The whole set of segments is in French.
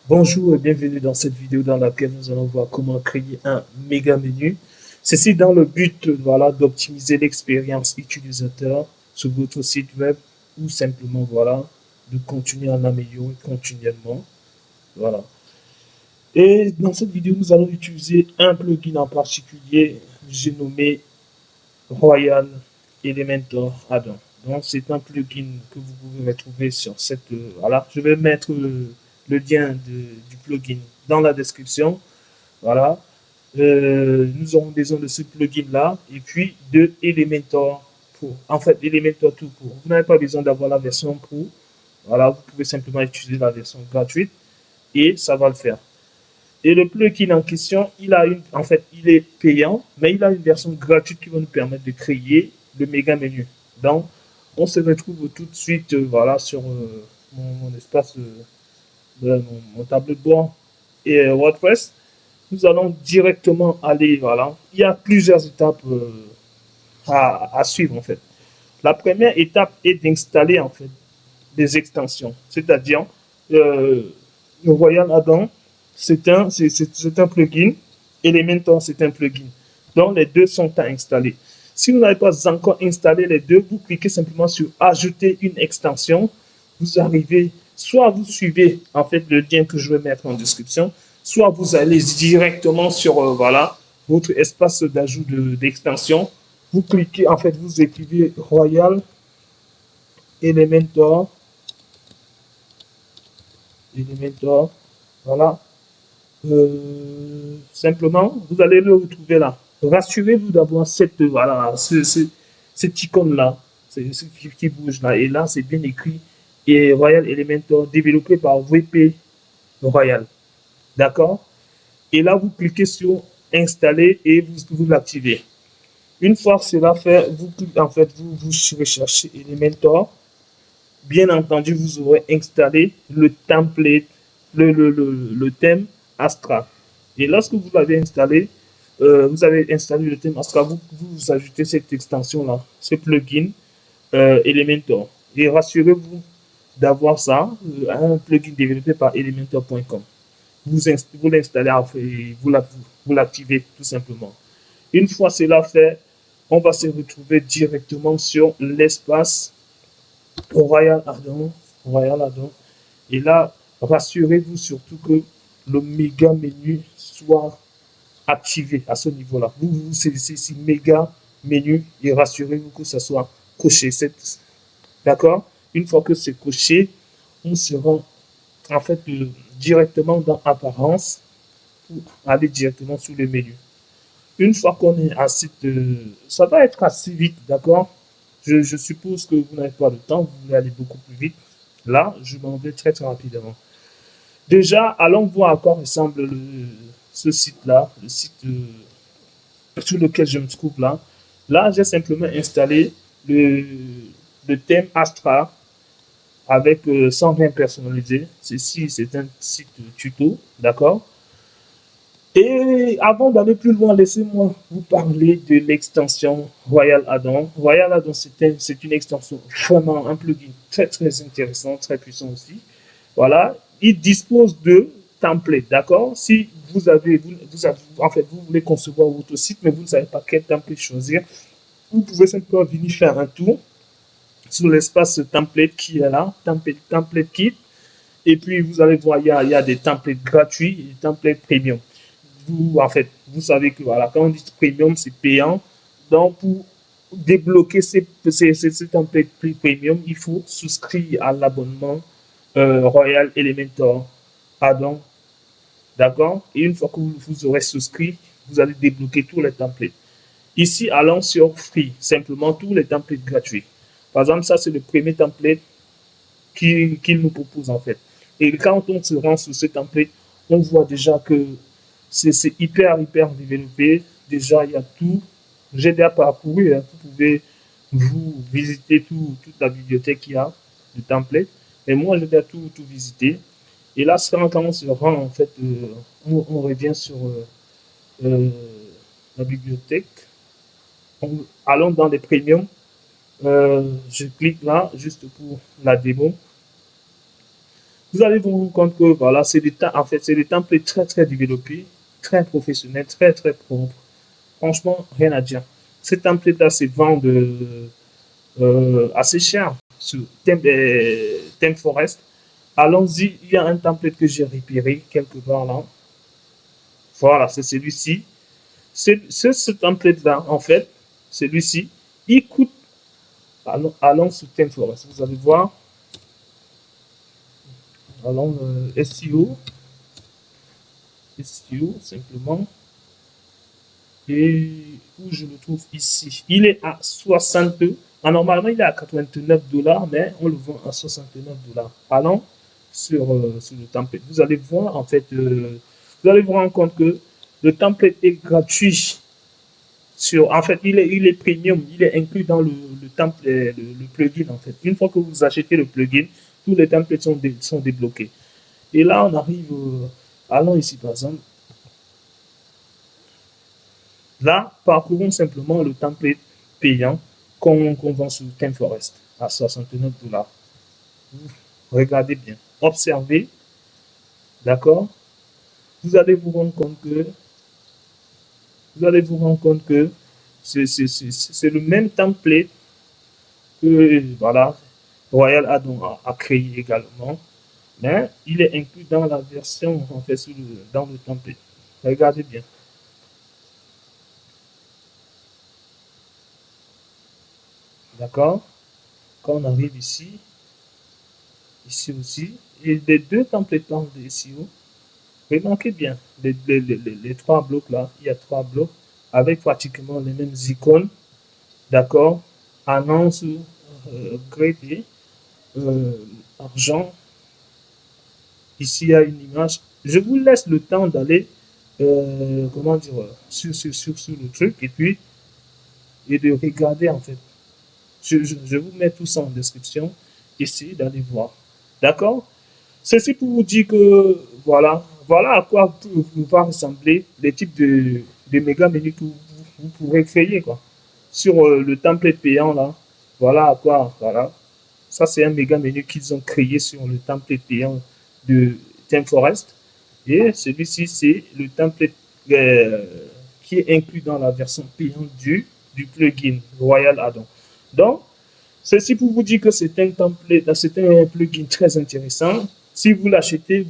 Bonjour et bienvenue dans cette vidéo dans laquelle nous allons voir comment créer un méga menu. Ceci dans le but voilà, d'optimiser l'expérience utilisateur sur votre site web ou simplement voilà, de continuer à l'améliorer continuellement. Voilà. Et dans cette vidéo, nous allons utiliser un plugin en particulier, j'ai nommé Royal Elementor Add-on. Donc, c'est un plugin que vous pouvez retrouver sur cette. Voilà, je vais mettre le lien du plugin dans la description. Voilà. Nous aurons besoin de ce plugin-là et puis de Elementor Pro. En fait, Elementor tout court. Vous n'avez pas besoin d'avoir la version Pro. Voilà, vous pouvez simplement utiliser la version gratuite et ça va le faire. Et le plugin en question, en fait, il est payant, mais il a une version gratuite qui va nous permettre de créer le méga menu. Donc, on se retrouve tout de suite, voilà, sur mon espace, mon tableau de bord et WordPress. Nous allons directement aller, voilà. Il y a plusieurs étapes à suivre, en fait. La première étape est d'installer, en fait, des extensions. C'est-à-dire, le Royal Add-on, c'est un plugin. Elementor, c'est un plugin. Donc, les deux sont à installer. Si vous n'avez pas encore installé les deux, vous cliquez simplement sur Ajouter une extension. Vous arrivez, soit vous suivez en fait le lien que je vais mettre en description, soit vous allez directement sur voilà, votre espace d'ajout d'extension. Vous cliquez, en fait, vous écrivez Royal Elementor. Elementor. Voilà. Simplement, vous allez le retrouver là. Rassurez-vous d'avoir cette, voilà, cette icône-là, ce qui bouge là. Et là, c'est bien écrit. Et Royal Elementor, développé par VP Royal. D'accord. Et là, vous cliquez sur Installer et vous l'activez. Une fois cela fait, en fait, vous recherchez Elementor. Bien entendu, vous aurez installé le template, le thème Astra. Et lorsque vous l'avez installé, vous avez installé le thème Astra, vous ajoutez cette extension-là, ce plugin Elementor. Et rassurez-vous d'avoir ça, un plugin développé par elementor.com. Vous l'installez et vous l'activez tout simplement. Une fois cela fait, on va se retrouver directement sur l'espace Royal Add-on. Royal Add-on. Et là, rassurez-vous surtout que le méga menu soit activé à ce niveau-là. C'est méga menu et rassurez-vous que ça soit coché. D'accord. Une fois que c'est coché, on se rend en fait directement dans Apparence pour aller directement sur le menu. Une fois qu'on est à site, ça va être assez vite, d'accord. Je suppose que vous n'avez pas le temps, vous voulez aller beaucoup plus vite. Là, je m'en vais très très rapidement. Déjà, allons voir à quoi ressemble ce site-là, le site sur lequel je me trouve là. Là, j'ai simplement installé le thème Astra avec sans rien personnaliser. Ceci, c'est un site tuto, d'accord. Et avant d'aller plus loin, laissez-moi vous parler de l'extension Royal Add-on. Royal Add-on, c'est une extension vraiment, un plugin très très intéressant, très puissant aussi. Voilà, il dispose de templates, d'accord. Si en fait, vous voulez concevoir votre site, mais vous ne savez pas quel template choisir, vous pouvez simplement venir faire un tour sur l'espace template qui est là, template kit, et puis vous allez voir, il y a des templates gratuits et des templates premium. En fait, vous savez que voilà, quand on dit premium, c'est payant. Donc, pour débloquer ces templates premium, il faut souscrire à l'abonnement Royal Elementor Add-on. D'accord. Et une fois que vous aurez souscrit, vous allez débloquer tous les templates. Ici, allons sur Free, simplement tous les templates gratuits. Par exemple, ça, c'est le premier template qu'il nous propose en fait. Et quand on se rend sur ce template, on voit déjà que c'est hyper développé. Déjà, il y a tout. J'ai déjà parcouru. Hein. Vous pouvez vous visiter toute la bibliothèque qu'il y a de template. Et moi, j'ai déjà tout visité. Et là, quand on se rend, en fait, on revient sur euh, la bibliothèque. Allons dans les premiums. Je clique là, juste pour la démo. Vous allez vous rendre compte que voilà, en fait, c'est des templates très très développés, très professionnels, très très propres. Franchement, rien à dire. Ces templates-là se vendent assez cher sur ThemeForest. Allons-y, il y a un template que j'ai repéré quelque part là. Voilà, c'est celui-ci. Ce template-là, en fait, celui-ci, il coûte. Allons sur ThemeForest. Vous allez voir. Allons SEO. SEO, simplement. Et où je le trouve ici. Il est à 60. Normalement, il est à 89 $, mais on le vend à 69 $. Allons sur le template. Vous allez voir, en fait, vous allez vous rendre compte que le template est gratuit. En fait, il est premium, il est inclus dans le template, le plugin, en fait. Une fois que vous achetez le plugin, tous les templates sont débloqués. Et là, on arrive, allons ici, par exemple. Là, parcourons simplement le template payant qu'on vend sur ThemeForest à 69 $. Regardez bien, observez, d'accord. Vous allez vous rendre compte que, vous allez vous rendre compte que c'est le même template que, voilà, Royal Addon a créé également, mais il est inclus dans la version, en fait, dans le template. Regardez bien, d'accord. Quand on arrive ici, ici aussi, et les deux templates de SEO, remarquez bien, les trois blocs là, il y a trois blocs avec pratiquement les mêmes icônes, d'accord? Annonce, grade, euh, argent. Ici, il y a une image. Je vous laisse le temps d'aller, comment dire, sur le truc et de regarder en fait. Je vous mets tout ça en description. Essayez d'aller voir. D'accord? Ceci pour vous dire que voilà à quoi va ressembler les types de méga menus que vous pourrez créer quoi. Sur le template payant là, voilà à quoi, voilà. Ça c'est un méga menu qu'ils ont créé sur le template payant de ThemeForest. Et celui-ci c'est le template euh, qui est inclus dans la version payante du plugin Royal Addon. Donc, ceci pour vous dire que c'est un template, c'est un plugin très intéressant. Si vous l'achetez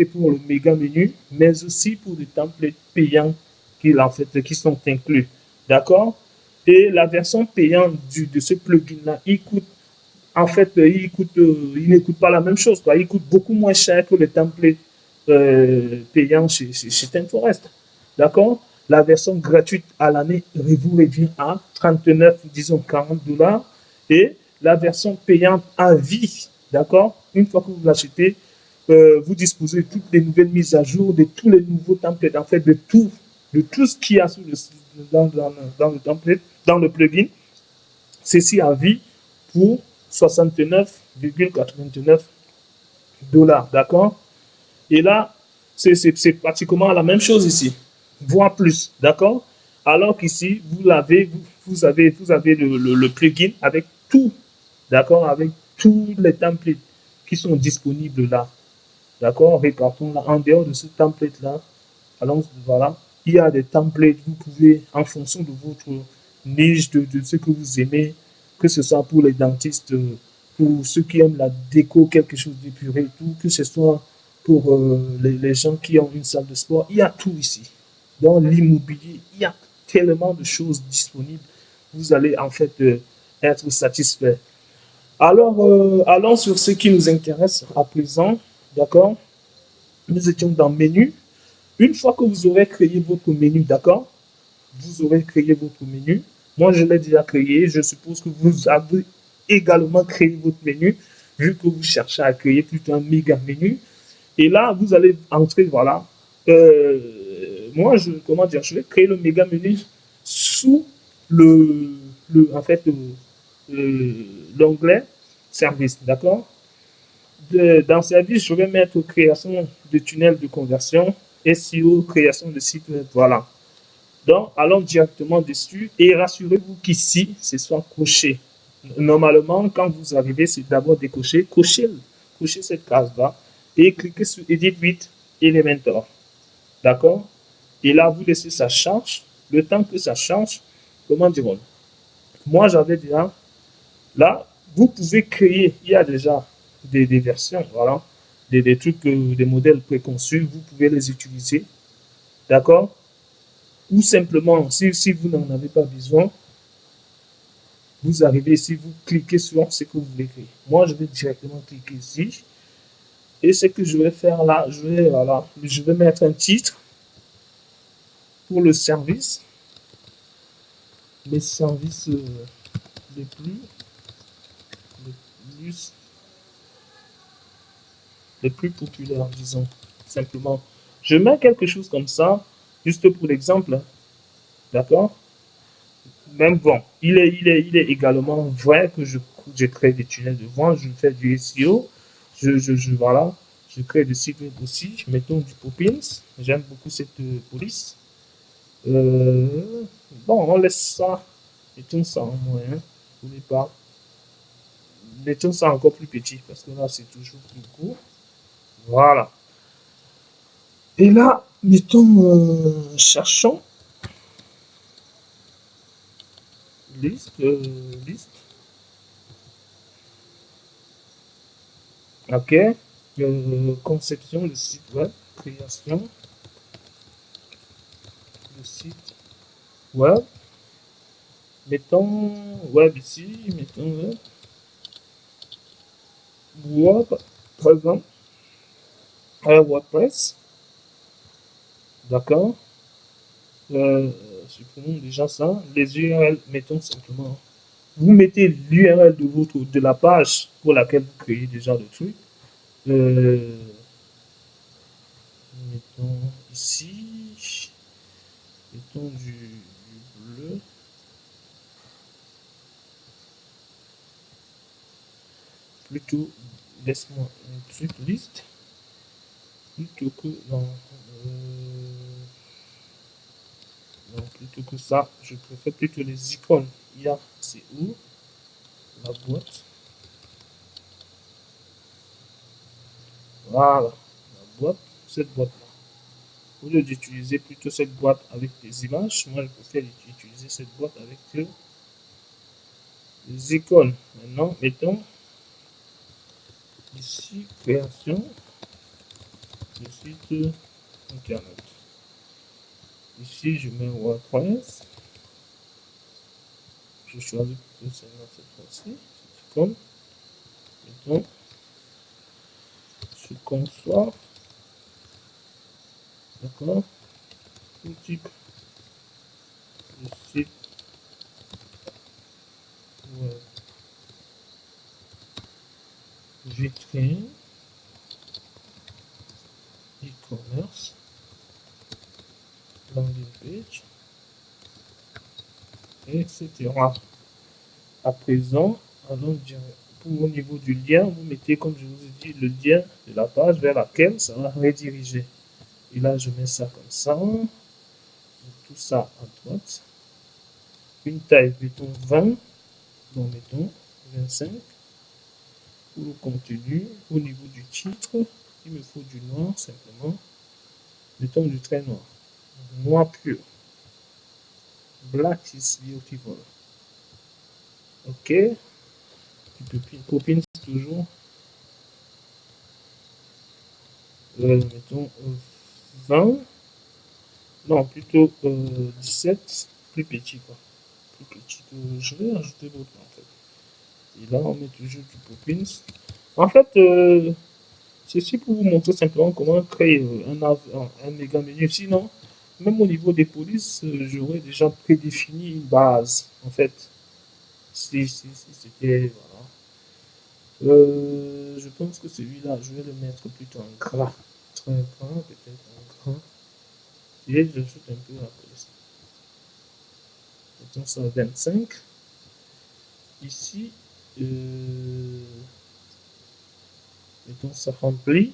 pour le méga menu, mais aussi pour les templates payants qui sont inclus. D'accord? Et la version payante de ce plugin-là, en fait, il ne coûte pas la même chose, quoi. Il coûte beaucoup moins cher que les templates payants chez ThemeForest. D'accord? La version gratuite à l'année vous revient à 39, disons 40 $. Et la version payante à vie, d'accord? Une fois que vous l'achetez, vous disposez de toutes les nouvelles mises à jour, de tous les nouveaux templates, en fait, de tout ce qu'il y a dans le template, dans le plugin. Ceci à vie pour 69,89 $, d'accord? Et là, c'est pratiquement la même chose ici, voire plus, d'accord? Alors qu'ici, vous avez le plugin avec tout, d'accord? Avec tous les templates qui sont disponibles là, d'accord? Repartons là, en dehors de ce template-là, allons, voilà, il y a des templates, vous pouvez, en fonction de votre niche, de ce que vous aimez, que ce soit pour les dentistes, pour ceux qui aiment la déco, quelque chose d'épuré, tout, que ce soit pour les gens qui ont une salle de sport, il y a tout ici. Dans l'immobilier, il y a tellement de choses disponibles. Vous allez en fait être satisfait. Alors, allons sur ce qui nous intéresse à présent. D'accord? Nous étions dans menu. Une fois que vous aurez créé votre menu, d'accord? Vous aurez créé votre menu. Moi, je l'ai déjà créé. Je suppose que vous avez également créé votre menu, vu que vous cherchez à créer plutôt un méga menu. Et là, vous allez entrer, voilà. Moi, comment dire, je vais créer le méga menu sous en fait, l'onglet service, d'accord? Dans service, je vais mettre création de tunnel de conversion, SEO, création de site web, voilà. Donc, allons directement dessus et rassurez-vous qu'ici, ce soit coché. Normalement, quand vous arrivez, c'est d'abord décoché. Cochez cochez cette case-là et cliquez sur Edit with Elementor. D'accord? Et là, vous laissez ça charge. Le temps que ça change, comment dire, moi j'avais déjà, là, vous pouvez créer, il y a déjà des versions, voilà, des trucs, des modèles préconçus, vous pouvez les utiliser, d'accord? Ou simplement, si vous n'en avez pas besoin, vous arrivez ici, vous cliquez sur ce que vous voulez créer. Moi, je vais directement cliquer ici. Et ce que je vais faire là, voilà, je vais mettre un titre pour le service. Les services les plus, les plus, les plus populaires, disons, simplement. Je mets quelque chose comme ça, juste pour l'exemple, d'accord? Même bon, il est également vrai que je crée des tunnels de vente, je fais du SEO, voilà, je crée des sites web aussi, mettons du Poppins, j'aime beaucoup cette police. Bon, on laisse ça, mettons ça en moins, hein, au départ. Mettons ça encore plus petit, parce que là, c'est toujours plus court. Voilà. Et là, mettons, cherchons, liste, ok, conception de site web, création de site web, mettons web ici, mettons web, par exemple, WordPress, d'accord, supprimons déjà ça, les URL, mettons simplement, vous mettez l'URL de la page pour laquelle vous créez déjà le truc, euh, mettons ici, mettons du bleu, plutôt, laisse-moi un truc liste, plutôt que dans, non, plutôt que ça, je préfère plutôt les icônes. Il y a, c'est où la boîte, voilà, la boîte, cette boîte-là. Au lieu d'utiliser plutôt cette boîte avec des images, moi je préfère utiliser cette boîte avec les icônes. Maintenant, mettons ici création de site internet. Ici, je mets WordPress. Je choisis plutôt celle-là cette fois-ci. Comme, mettons, je conçois, d'accord, tout type de site web, vitrine, e-commerce, landing page, etc. À présent, allons dire, pour au niveau du lien, vous mettez, comme je vous ai dit, le lien de la page vers laquelle ça va rediriger. Et là, je mets ça comme ça. Tout ça à droite. Une taille, mettons 20. Bon, mettons 25. Pour le contenu, au niveau du titre, il me faut du noir simplement. Mettons du très noir. Noir pur. Black is beautiful. Ok. Copine, toujours. Mettons 20. Non, plutôt 17. Plus petit, quoi. Plus petit. Je vais ajouter d'autres, en fait. Et là, on met toujours du Poppins. En fait, ceci pour vous montrer simplement comment créer un méga menu. Sinon, même au niveau des polices, j'aurais déjà prédéfini une base, en fait. Si c'était, voilà. Je pense que celui-là, je vais le mettre plutôt en gras. Très gras, peut-être en gras. Et j'ajoute un peu la police. Mettons ça à 25. Ici, mettons ça rempli.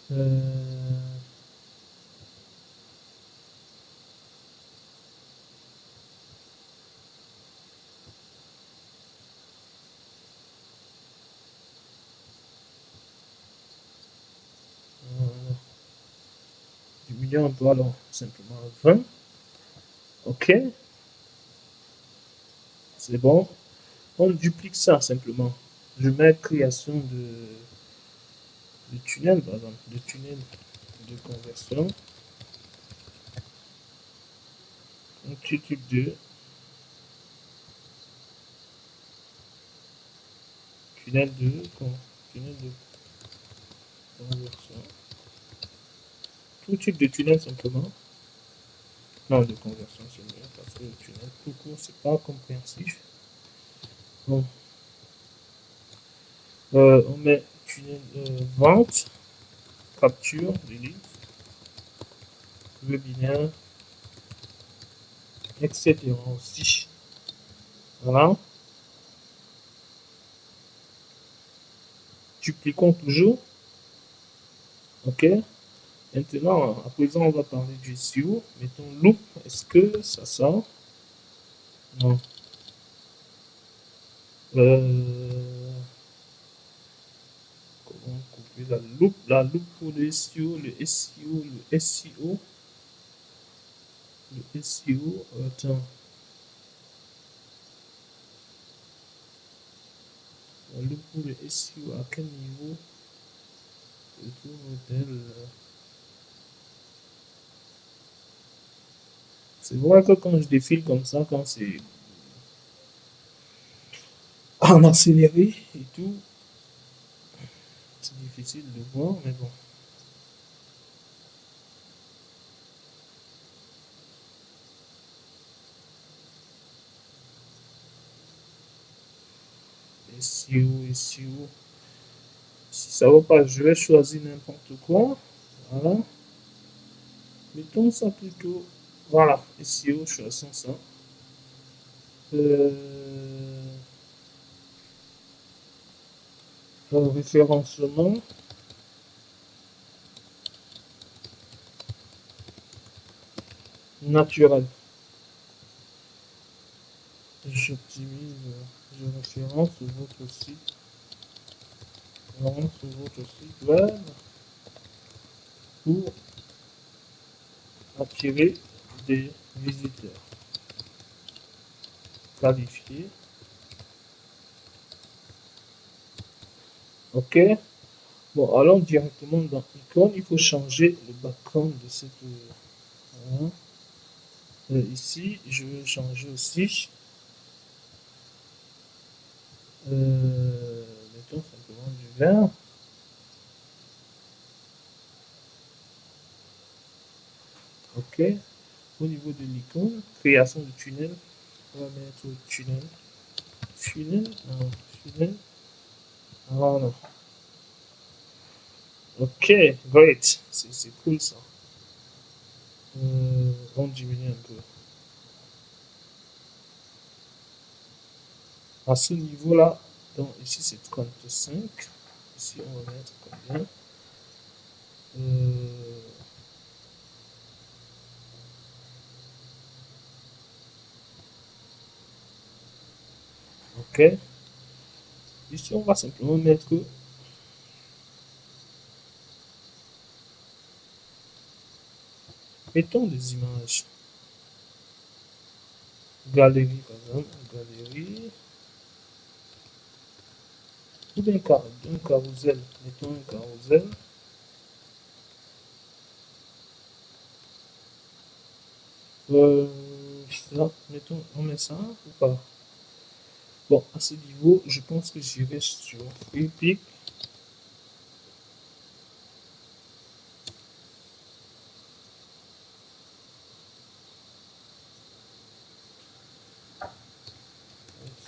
Euh, diminuons un peu alors simplement 20. OK, c'est bon. On duplique ça simplement. Je mets création de tunnel, par exemple, de tunnel de conversion. Donc, type 2, tunnel tunnel de conversion. Tout type de tunnel simplement. Non, de conversion, c'est mieux parce que le tunnel tout court, c'est pas compréhensif. Bon. On met tunnel vente, capture, delete, webinaire, etc. aussi. Voilà. Dupliquons toujours. OK. Maintenant, à présent, on va parler du SEO. Mettons loop. Est-ce que ça sort? Non. Comment couper la loupe? La loupe pour le SEO, le SEO, le SEO. Le SEO. Attends. La loupe pour le SEO, à quel niveau? Le tout modèle. C'est vrai que quand je défile comme ça, quand c'est en accéléré et tout, c'est difficile de voir, mais bon. SEO, SEO. Si ça va pas, je vais choisir n'importe quoi. Voilà. Mettons ça plutôt. Voilà, SEO, choisissons ça. Référencement. Naturel. J'optimise, je référence sur votre site. Sur votre site web pour attirer des visiteurs qualifiés. OK. Bon, allons directement dans icône. Il faut changer le background de cette. Voilà. Ici, je vais changer aussi. Mettons simplement du vert. OK. Au niveau de l'icône, création de tunnel. On va mettre tunnel. Tunnel. Non, tunnel. Voilà. OK, great. C'est cool ça. On diminue un peu. À ce niveau-là, donc ici c'est 35. Ici on va mettre combien? OK. Ici on va simplement mettre mettons des images. Galerie par exemple, galerie. Ou bien un carrousel. Mettons un carrousel. Là, mettons, on met ça ou pas? Bon, à ce niveau, je pense que j'irai sur FreePic.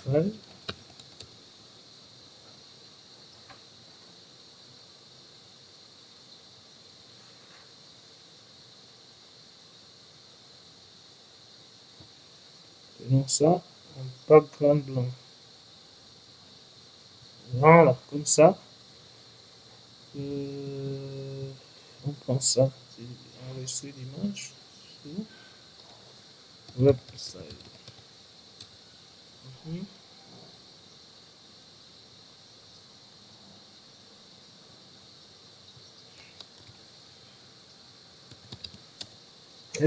File. Prenons ça en background blanc. Voilà, comme ça. On prend ça, c'est enregistrer l'image sur website.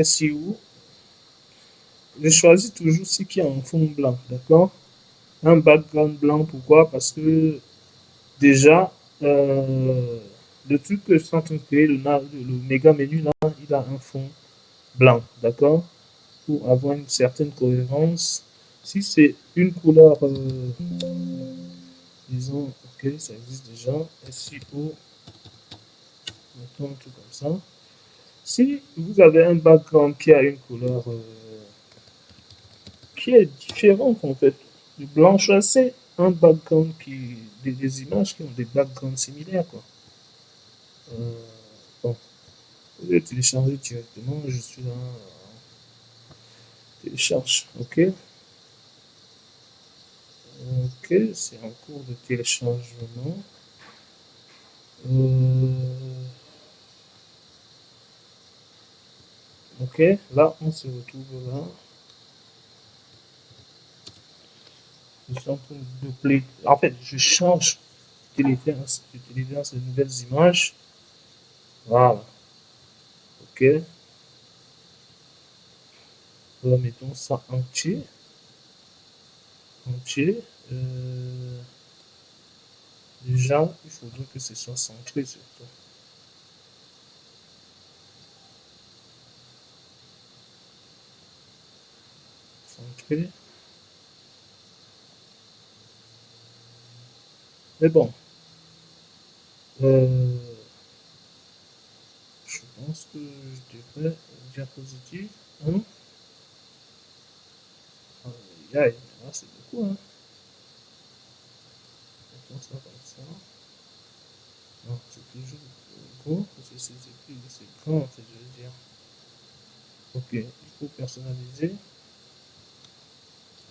SEO, je choisis toujours ce qui est en fond blanc, d'accord? Un background blanc, pourquoi? Parce que déjà, le truc que je suis en train de créer, le méga menu là, il a un fond blanc, d'accord? Pour avoir une certaine cohérence. Si c'est une couleur, disons, ok, ça existe déjà, SEO, mettons un truc comme ça. Si vous avez un background qui a une couleur qui est différente en fait, du blanc, choisissez un background qui, des images qui ont des backgrounds similaires quoi. Euh, bon, je vais télécharger directement, je suis là, télécharge, ok. Ok, c'est en cours de téléchargement. Euh, ok, là on se retrouve là. Je suis en train de doubler. En fait, je change j'utilise ces nouvelles images. Voilà, ok. Là, mettons ça entier. Entier. Euh, déjà, il faudrait que ce soit centré surtout. Centré. Mais bon, euh, je pense que je devrais diapositive. Hein? Aïe, aïe, là c'est beaucoup. Hein? Mettons ça comme ça. Non, c'est toujours gros. C'est grand en fait, je veux dire. Ok, il faut personnaliser.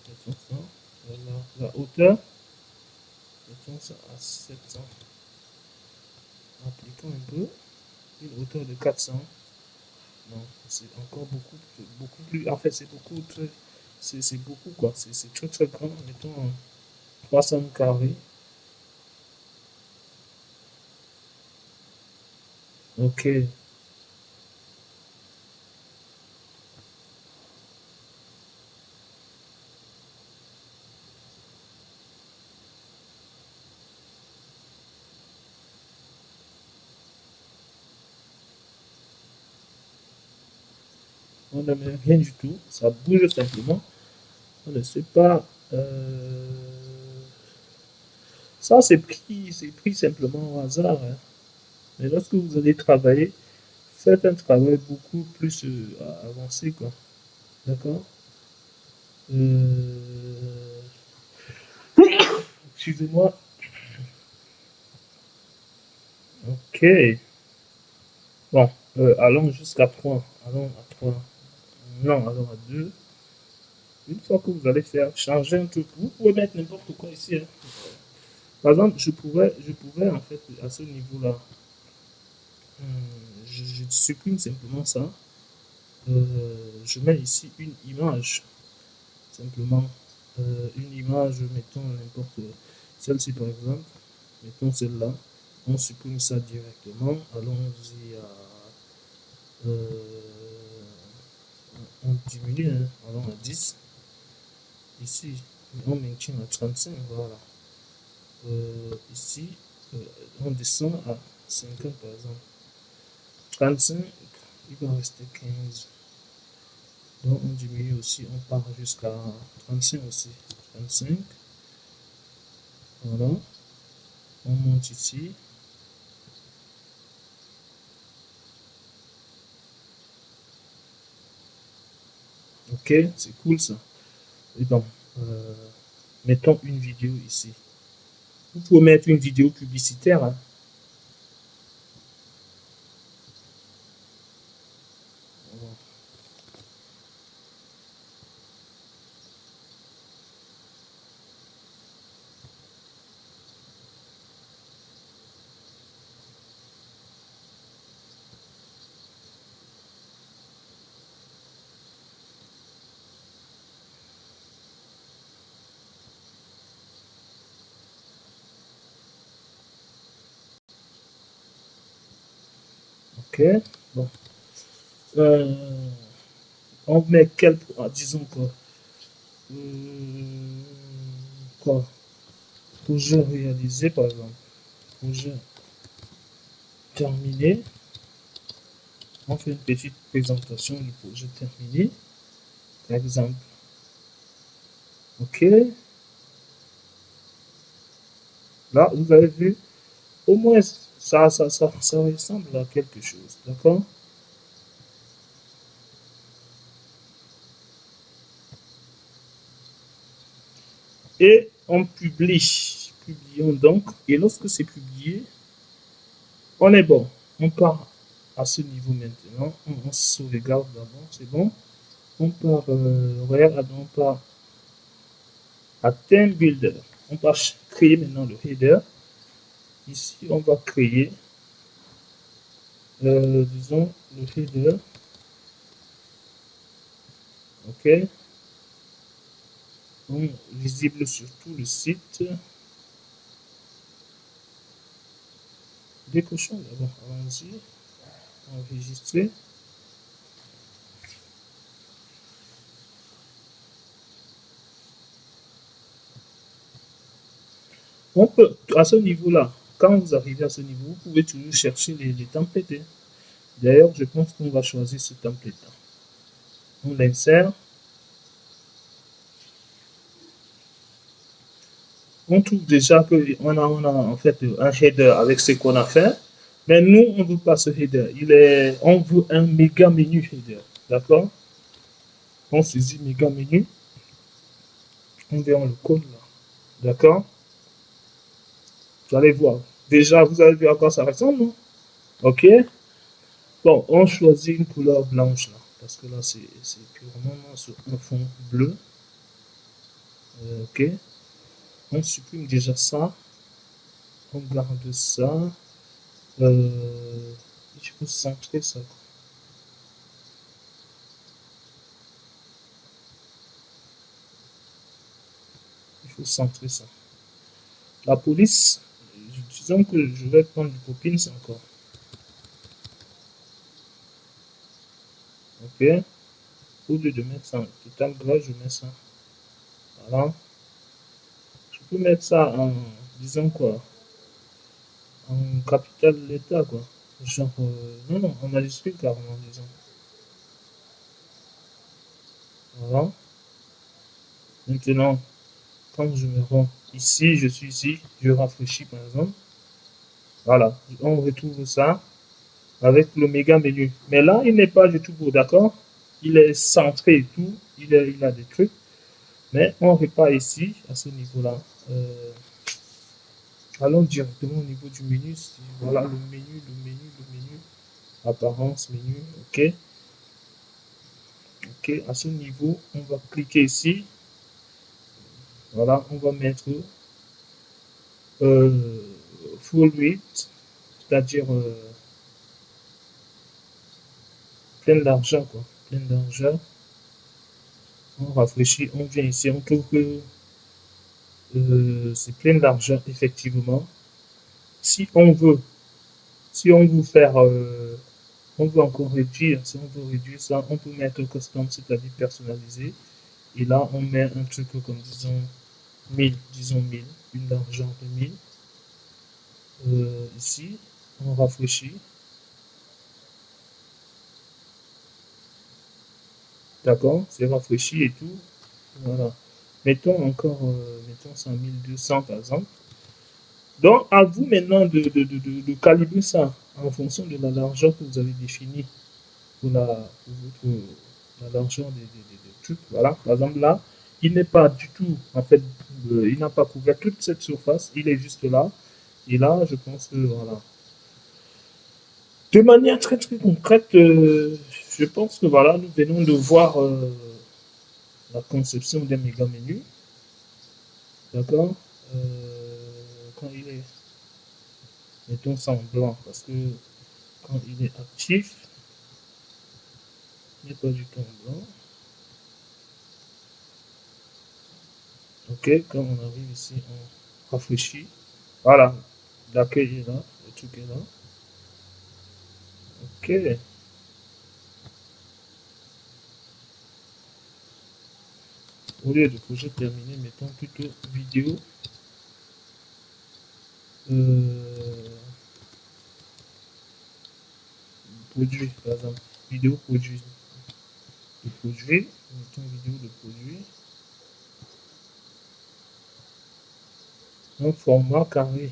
Mettons ça. Voilà. La hauteur. Mettons ça à 700. Appliquons un peu. Une hauteur de 400. Non, c'est encore beaucoup plus. En fait, c'est beaucoup très. C'est beaucoup quoi. C'est très très grand. Mettons 300 carrés. Ok. On ne met rien du tout. Ça bouge simplement. On ne sait pas. Ça, c'est pris simplement au hasard. Hein. Mais lorsque vous allez travailler, faites un travail beaucoup plus avancé, quoi. D'accord. euh, Excusez-moi. Ok. Bon, allons jusqu'à 3. Allons à 3. Non, allons à 2. Une fois que vous allez faire changer un truc, vous pouvez mettre n'importe quoi ici. Hein. Par exemple, je pourrais en fait à ce niveau-là, je supprime simplement ça. Je mets ici une image, simplement une image, mettons n'importe celle-ci par exemple, mettons celle-là. On supprime ça directement. Allons-y à on diminue, hein. Allons à 10. Ici, on maintient à 35, voilà. Ici, on descend à 50 par exemple. 35, il va rester 15. Donc on diminue aussi, on part jusqu'à 35 aussi. 35, voilà. On monte ici. Ok, c'est cool ça. Et donc, euh, mettons une vidéo ici. Vous pouvez mettre une vidéo publicitaire. Hein. Ok, bon. Euh, On met quel, disons quoi, projet réalisé par exemple, projet terminé. On fait une petite présentation du projet terminé, par exemple. Ok, là vous avez vu, au moins ça ressemble à quelque chose, d'accord? Et on publie, publions donc, et lorsque c'est publié, on est bon. On part à ce niveau maintenant. On sauvegarde d'abord, c'est bon. On part, regarde, on part à theme builder. On va créer maintenant le header. Ici, on va créer, disons, le header. OK. Donc, visible sur tout le site. Décochons d'abord. Allons-y. Enregistrer. On peut, à ce niveau-là, quand vous arrivez à ce niveau, vous pouvez toujours chercher les templates, hein. D'ailleurs, je pense qu'on va choisir ce template-là. On l'insère. On trouve déjà qu'on a en fait un header avec ce qu'on a fait. Mais nous, on ne veut pas ce header. On veut un méga menu header. D'accord? On saisit méga menu. On verra le code là. D'accord? Vous allez voir. Déjà, vous avez vu à quoi ça ressemble, non? OK? Bon, on choisit une couleur blanche là. Parce que là, c'est purement sur un fond bleu. OK? On supprime déjà ça. On garde ça. Il faut centrer ça. Il faut centrer ça. La police, disons que je vais prendre du copine, c'est encore. OK? Au lieu de mettre ça en total gras, je mets ça. Voilà. Je peux mettre ça en, disons quoi, en capital de l'État, quoi. Genre, non, non, en majuscule carrément, disons. Voilà. Maintenant, quand je me rends ici, je suis ici, je rafraîchis par exemple. Voilà. On retrouve ça avec le méga menu. Mais là, il n'est pas du tout beau, d'accord? Il est centré et tout. Il a des trucs. Mais on repart ici, à ce niveau-là. Euh, Allons directement au niveau du menu. Voilà le menu, le menu, le menu. Apparence, menu, OK. OK, à ce niveau, on va cliquer ici. Voilà, on va mettre euh, full width, c'est-à-dire plein d'argent, quoi. Plein d'argent. On rafraîchit, on vient ici, on trouve que c'est plein d'argent, effectivement. Si on veut, si on veut faire, on veut encore réduire, si on veut réduire ça, on peut mettre custom, c'est-à-dire personnalisé. Et là, on met un truc comme, disons 1000, une d'argent de 1000. Ici, on rafraîchit. D'accord? C'est rafraîchi et tout. Voilà. Mettons encore, mettons ça à 1200 par exemple. Donc, à vous maintenant de calibrer ça en fonction de la largeur que vous avez définie pour la largeur des trucs. Voilà. Par exemple, là, il n'est pas du tout, en fait, il n'a pas couvert toute cette surface. Il est juste là. Et là, je pense que, voilà. De manière très très concrète, je pense que voilà, nous venons de voir la conception d'un méga menu. D'accord? Quand il est, mettons ça en blanc, parce que quand il est actif, il n'est pas du tout en blanc. Ok, quand on arrive ici, on rafraîchit. Voilà, l'accueil est là, le truc est là. Ok, Au lieu de projet terminé, mettons plutôt vidéo. Produit, par exemple. Vidéo produit. De produit. Mettons vidéo de produit. Un format carré.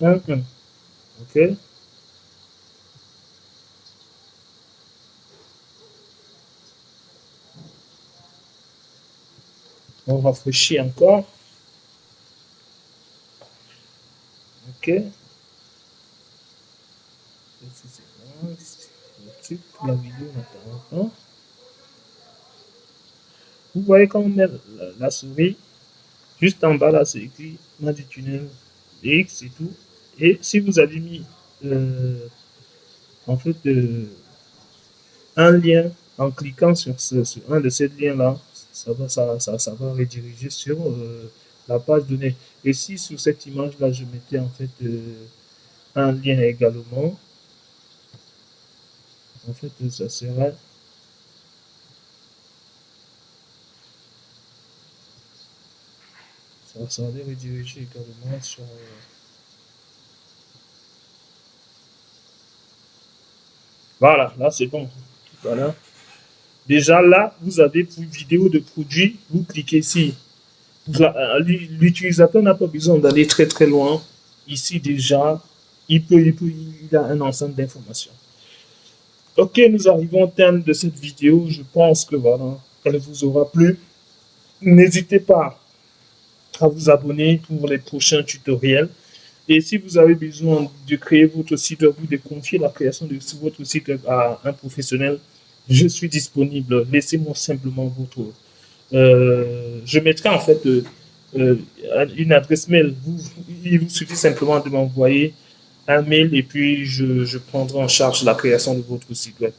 1:1. OK. On rafraîchit encore. OK. La vidéo n'apparaît pas. Vous voyez quand on met la souris, juste en bas là, c'est écrit du tunnel X et tout. Et si vous avez mis en fait un lien en cliquant sur un de ces liens-là, ça va rediriger sur la page donnée. Et si sur cette image-là, je mettais en fait un lien également, en fait, ça serait ça allait rediriger également sur voilà, là c'est bon. Voilà. Déjà là, vous avez pour vidéo de produit, vous cliquez ici. L'utilisateur n'a pas besoin d'aller très très loin. Ici déjà, il a un ensemble d'informations. Ok, nous arrivons au terme de cette vidéo. Je pense que voilà, elle vous aura plu. N'hésitez pas à vous abonner pour les prochains tutoriels. Et si vous avez besoin de créer votre site web ou de confier la création de votre site web à un professionnel, je suis disponible. Laissez-moi simplement votre... je mettrai en fait euh, une adresse mail. Il vous suffit simplement de m'envoyer un mail et puis je prendrai en charge la création de votre site web.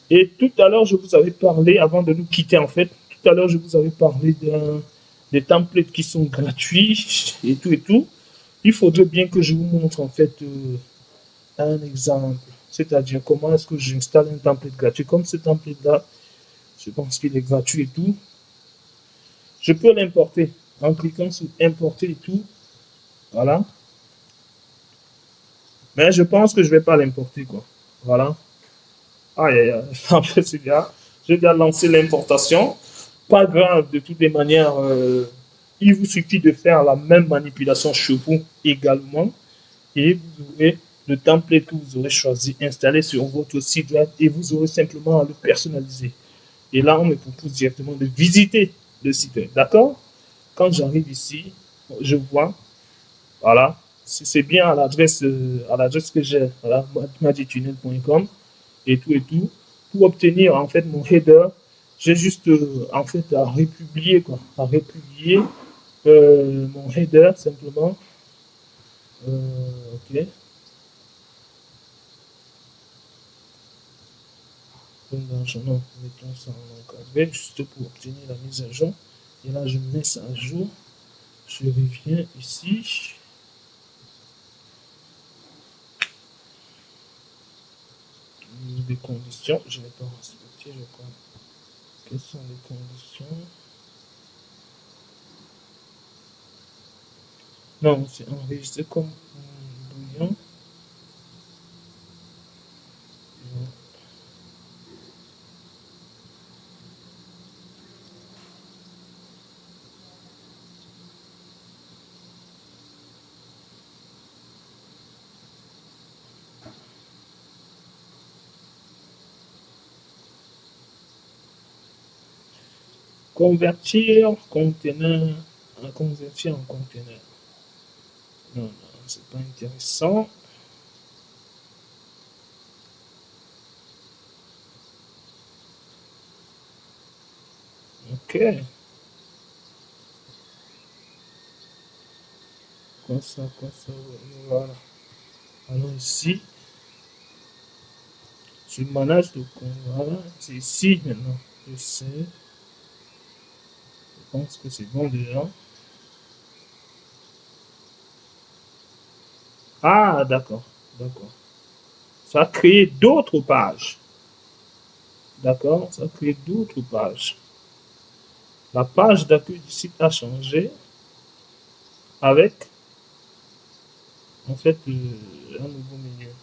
Et tout à l'heure, je vous avais parlé, avant de nous quitter en fait, tout à l'heure, je vous avais parlé des templates qui sont gratuits et tout et tout. Il faudrait bien que je vous montre en fait un exemple. C'est-à-dire comment est-ce que j'installe un template gratuit. Comme ce template-là, je pense qu'il est gratuit et tout. Je peux l'importer en cliquant sur importer et tout. Voilà. Mais je pense que je ne vais pas l'importer quoi. Voilà. Aïe, aïe, aïe. En fait, j'ai déjà lancé l'importation. Pas grave, de toutes les manières, il vous suffit de faire la même manipulation chez vous également et vous aurez le template que vous aurez choisi installé sur votre site web et vous aurez simplement à le personnaliser. Et là, on me propose directement de visiter le site web. D'accord? Quand j'arrive ici, je vois, voilà, c'est bien à l'adresse que j'ai, voilà, maditunnel.com et tout et tout. Pour obtenir en fait mon header, j'ai juste en fait à republier quoi, à republier mon header simplement. Ok. Non, mettons ça en encadré juste pour obtenir la mise à jour. Et là, je mets ça à jour. Je reviens ici. Les conditions, je n'ai pas respecté, je crois. Quelles sont les conditions? Non, c'est enregistré comme bouillon. Convertir conteneur, convertir en conteneur. Non, non, c'est pas intéressant. Ok. Quoi ça, voilà. Alors ici, je manage le compte. Voilà, c'est ici maintenant. Je sais. Je pense que c'est bon déjà. Ah, d'accord. D'accord. Ça a créé d'autres pages. D'accord. Ça a créé d'autres pages. La page d'accueil du site a changé avec, en fait, un nouveau menu.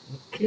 Ok.